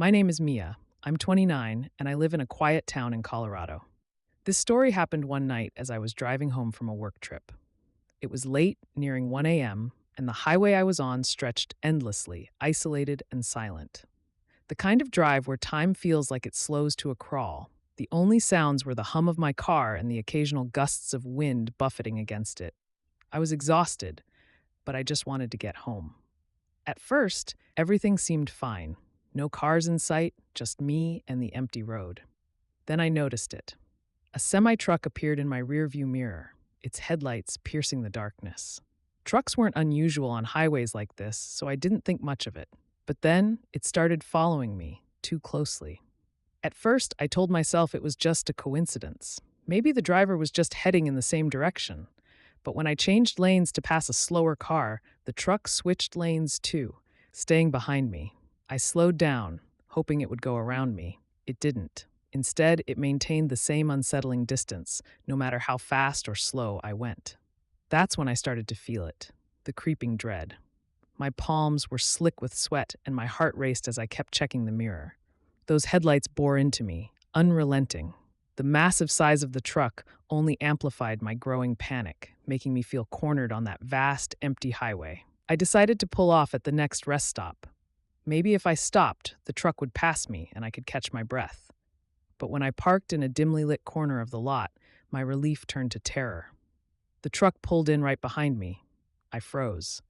My name is Mia. I'm 29 and I live in a quiet town in Colorado. This story happened one night as I was driving home from a work trip. It was late, nearing 1 a.m., and the highway I was on stretched endlessly, isolated and silent. The kind of drive where time feels like it slows to a crawl. The only sounds were the hum of my car and the occasional gusts of wind buffeting against it. I was exhausted, but I just wanted to get home. At first, everything seemed fine. No cars in sight, just me and the empty road. Then I noticed it. A semi-truck appeared in my rearview mirror, its headlights piercing the darkness. Trucks weren't unusual on highways like this, so I didn't think much of it. But then, it started following me, too closely. At first, I told myself it was just a coincidence. Maybe the driver was just heading in the same direction. But when I changed lanes to pass a slower car, the truck switched lanes too, staying behind me. I slowed down, hoping it would go around me. It didn't. Instead, it maintained the same unsettling distance, no matter how fast or slow I went. That's when I started to feel it, the creeping dread. My palms were slick with sweat, and my heart raced as I kept checking the mirror. Those headlights bore into me, unrelenting. The massive size of the truck only amplified my growing panic, making me feel cornered on that vast, empty highway. I decided to pull off at the next rest stop. Maybe if I stopped, the truck would pass me and I could catch my breath. But when I parked in a dimly lit corner of the lot, my relief turned to terror. The truck pulled in right behind me. I froze.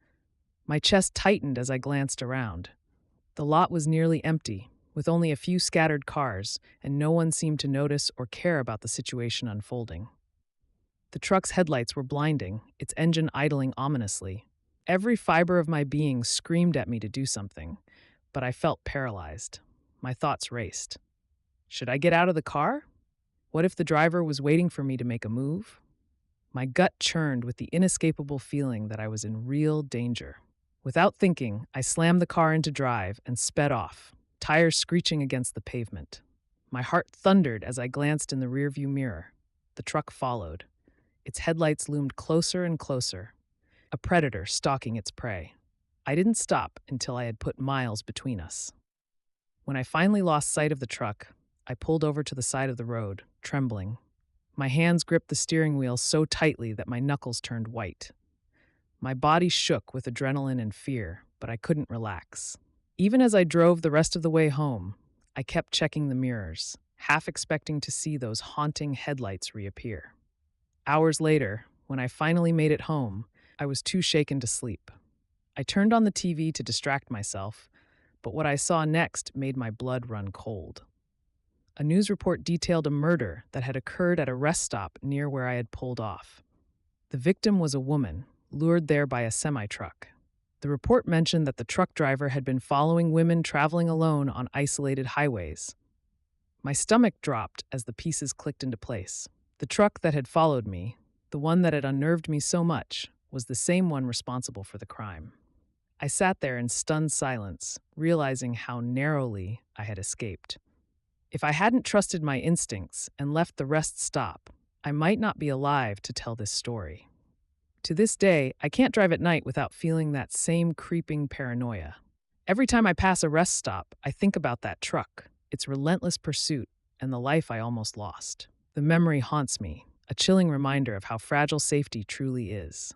My chest tightened as I glanced around. The lot was nearly empty, with only a few scattered cars, and no one seemed to notice or care about the situation unfolding. The truck's headlights were blinding, its engine idling ominously. Every fiber of my being screamed at me to do something, but I felt paralyzed. My thoughts raced. Should I get out of the car? What if the driver was waiting for me to make a move? My gut churned with the inescapable feeling that I was in real danger. Without thinking, I slammed the car into drive and sped off, tires screeching against the pavement. My heart thundered as I glanced in the rearview mirror. The truck followed. Its headlights loomed closer and closer, a predator stalking its prey. I didn't stop until I had put miles between us. When I finally lost sight of the truck, I pulled over to the side of the road, trembling. My hands gripped the steering wheel so tightly that my knuckles turned white. My body shook with adrenaline and fear, but I couldn't relax. Even as I drove the rest of the way home, I kept checking the mirrors, half expecting to see those haunting headlights reappear. Hours later, when I finally made it home, I was too shaken to sleep. I turned on the TV to distract myself, but what I saw next made my blood run cold. A news report detailed a murder that had occurred at a rest stop near where I had pulled off. The victim was a woman, lured there by a semi-truck. The report mentioned that the truck driver had been following women traveling alone on isolated highways. My stomach dropped as the pieces clicked into place. The truck that had followed me, the one that had unnerved me so much, was the same one responsible for the crime. I sat there in stunned silence, realizing how narrowly I had escaped. If I hadn't trusted my instincts and left the rest stop, I might not be alive to tell this story. To this day, I can't drive at night without feeling that same creeping paranoia. Every time I pass a rest stop, I think about that truck, its relentless pursuit, and the life I almost lost. The memory haunts me, a chilling reminder of how fragile safety truly is.